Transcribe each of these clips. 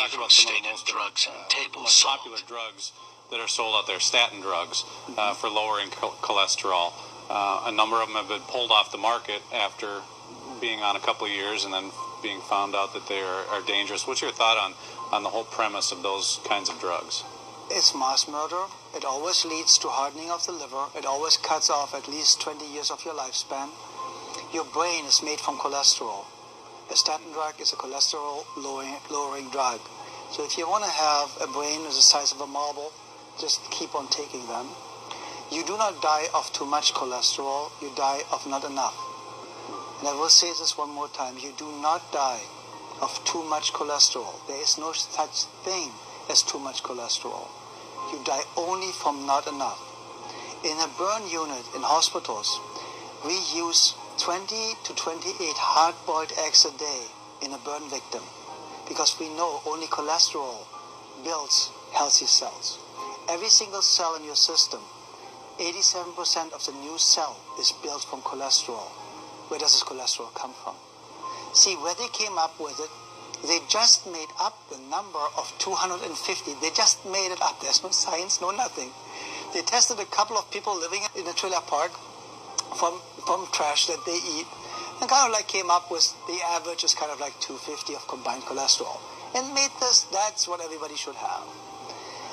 talk about some of the most drugs and most popular drugs that are sold out there, statin drugs, for lowering cholesterol. A number of them have been pulled off the market after being on a couple of years and then being found out that they are dangerous. What's your thought on the whole premise of those kinds of drugs? It's mass murder. It always leads to hardening of the liver. It always cuts off at least 20 years of your lifespan. Your brain is made from cholesterol. A statin drug is a cholesterol-lowering drug. So if you want to have a brain the size of a marble, just keep on taking them. You do not die of too much cholesterol. You die of not enough. And I will say this one more time. You do not die of too much cholesterol. There is no such thing as too much cholesterol. You die only from not enough. In a burn unit in hospitals, we use 20 to 28 hard-boiled eggs a day in a burn victim because we know only cholesterol builds healthy cells. Every single cell in your system, 87% of the new cell is built from cholesterol. Where does this cholesterol come from? See, where they came up with it, they just made up the number of 250. They just made it up. There's no science, no nothing. They tested a couple of people living in a trailer park from trash that they eat, and kind of like came up with the average is kind of like 250 of combined cholesterol, and made this, that's what everybody should have.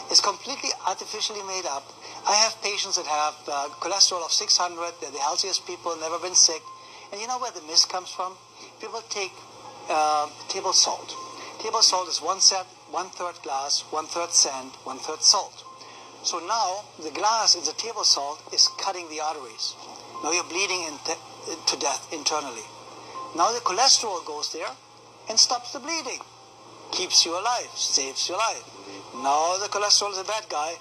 It's completely artificially made up. I have patients that have cholesterol of 600. They're the healthiest people, never been sick. And you know where the mist comes from? People take table salt. Table salt is 1/3 glass, 1/3 sand, 1/3 salt. So now the glass in the table salt is cutting the arteries. Now you're bleeding to death internally. Now the cholesterol goes there and stops the bleeding. Keeps you alive, saves your life. Now the cholesterol is a bad guy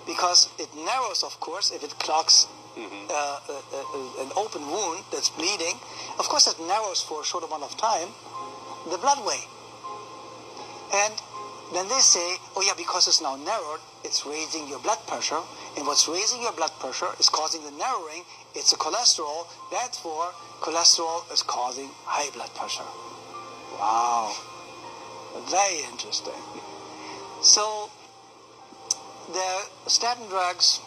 because it narrows, of course, if it clogs an open wound that's bleeding. Of course, it narrows for a short amount of time the bloodway. And then they say, oh yeah, because it's now narrowed, it's raising your blood pressure. And what's raising your blood pressure is causing the narrowing. It's the cholesterol. Therefore, cholesterol is causing high blood pressure. Wow. Very interesting. So, the statin drugs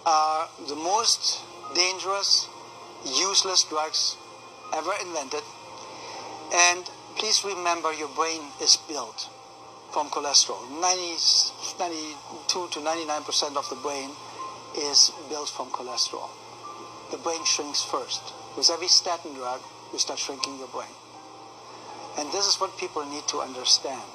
are the most dangerous, useless drugs ever invented. And please remember, your brain is built from cholesterol. 92 to 99% of the brain is built from cholesterol. The brain shrinks first. With every statin drug, you start shrinking your brain. And this is what people need to understand.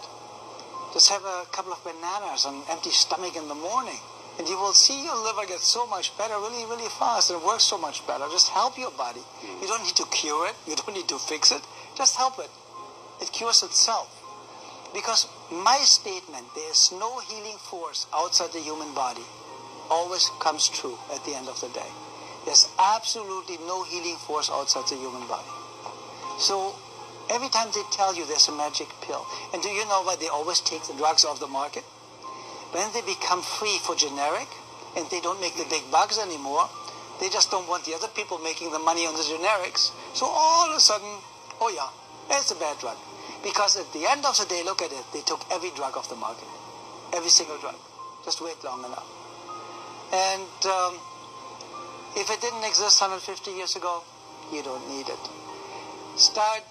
Just have a couple of bananas on an empty stomach in the morning, and you will see your liver get so much better really, really fast, and it works so much better. Just help your body. You don't need to cure it. You don't need to fix it. Just help it. It cures itself. Because my statement, there is no healing force outside the human body, always comes true at the end of the day. There's absolutely no healing force outside the human body. So every time they tell you there's a magic pill, and do you know why they always take the drugs off the market? When they become free for generic, and they don't make the big bucks anymore, they just don't want the other people making the money on the generics. So all of a sudden, oh yeah, it's a bad drug. Because at the end of the day, look at it, they took every drug off the market. Every single drug. Just wait long enough. And if it didn't exist 150 years ago, you don't need it. Start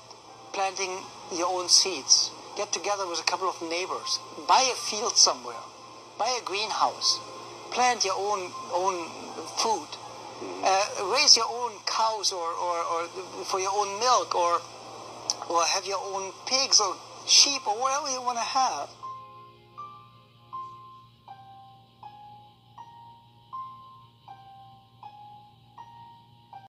planting your own seeds. Get together with a couple of neighbors. Buy a field somewhere. Buy a greenhouse. Plant your own food. Raise your own cows or for your own milk, or have your own pigs or sheep or whatever you want to have.